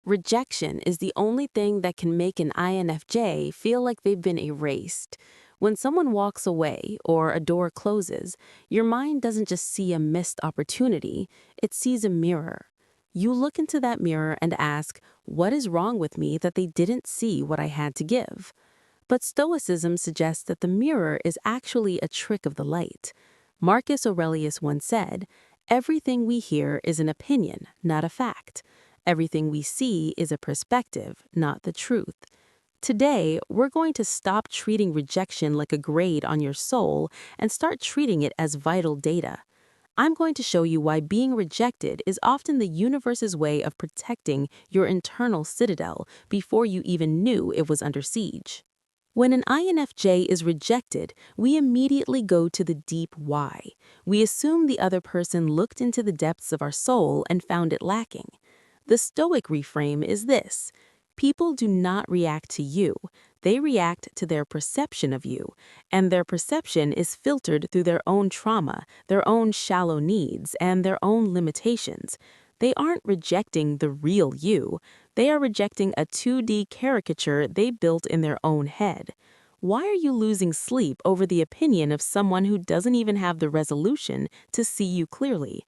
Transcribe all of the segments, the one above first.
Rejection is the only thing that can make an INFJ feel like they've been erased. When someone walks away or a door closes, your mind doesn't just see a missed opportunity, it sees a mirror. You look into that mirror and ask, what is wrong with me that they didn't see what I had to give? But Stoicism suggests that the mirror is actually a trick of the light. Marcus Aurelius once said, everything we hear is an opinion, not a fact. Everything we see is a perspective, not the truth. Today, we're going to stop treating rejection like a grade on your soul and start treating it as vital data. I'm going to show you why being rejected is often the universe's way of protecting your internal citadel before you even knew it was under siege. When an INFJ is rejected, we immediately go to the deep why. We assume the other person looked into the depths of our soul and found it lacking. The Stoic reframe is this: people do not react to you, they react to their perception of you, and their perception is filtered through their own trauma, their own shallow needs, and their own limitations. They aren't rejecting the real you, they are rejecting a 2D caricature they built in their own head. Why are you losing sleep over the opinion of someone who doesn't even have the resolution to see you clearly?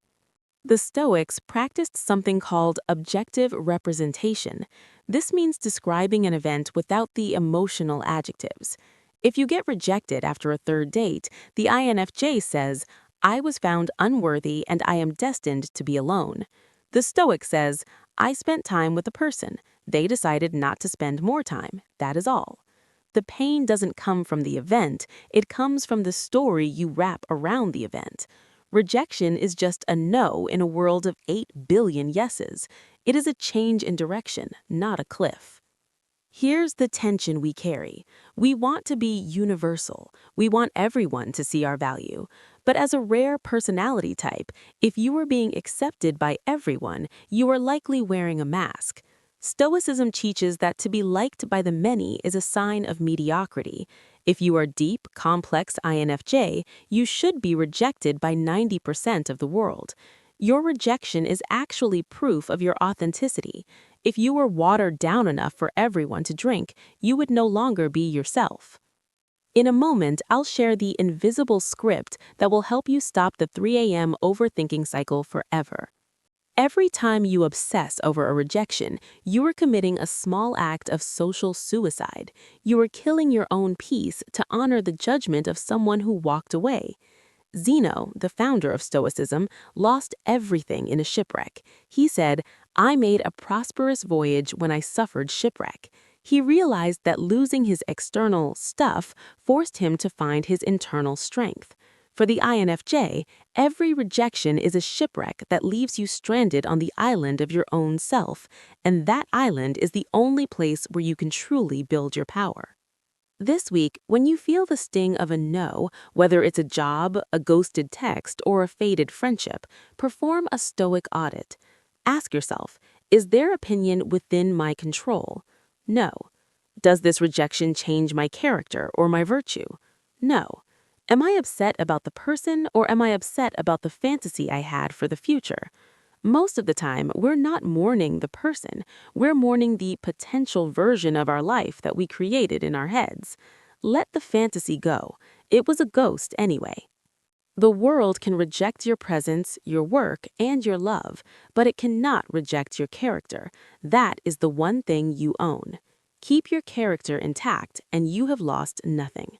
The Stoics practiced something called objective representation. This means describing an event without the emotional adjectives. If you get rejected after a third date, the INFJ says, I was found unworthy and I am destined to be alone. The Stoic says, I spent time with a person. They decided not to spend more time. That is all. The pain doesn't come from the event, it comes from the story you wrap around the event. Rejection is just a no in a world of 8 billion yeses. It is a change in direction, not a cliff. Here's the tension we carry. We want to be universal. We want everyone to see our value. But as a rare personality type, if you are being accepted by everyone, you are likely wearing a mask. Stoicism teaches that to be liked by the many is a sign of mediocrity. If you are deep, complex INFJ, you should be rejected by 90% of the world. Your rejection is actually proof of your authenticity. If you were watered down enough for everyone to drink, you would no longer be yourself. In a moment, I'll share the invisible script that will help you stop the 3 a.m. overthinking cycle forever. Every time you obsess over a rejection, you are committing a small act of social suicide. You are killing your own peace to honor the judgment of someone who walked away. Zeno, the founder of Stoicism, lost everything in a shipwreck. He said, I made a prosperous voyage when I suffered shipwreck. He realized that losing his external stuff forced him to find his internal strength. For the INFJ, every rejection is a shipwreck that leaves you stranded on the island of your own self, and that island is the only place where you can truly build your power. This week, when you feel the sting of a no, whether it's a job, a ghosted text, or a faded friendship, perform a Stoic audit. Ask yourself, is their opinion within my control? No. Does this rejection change my character or my virtue? No. Am I upset about the person or am I upset about the fantasy I had for the future? Most of the time, we're not mourning the person, we're mourning the potential version of our life that we created in our heads. Let the fantasy go. It was a ghost anyway. The world can reject your presence, your work, and your love, but it cannot reject your character. That is the one thing you own. Keep your character intact, and you have lost nothing.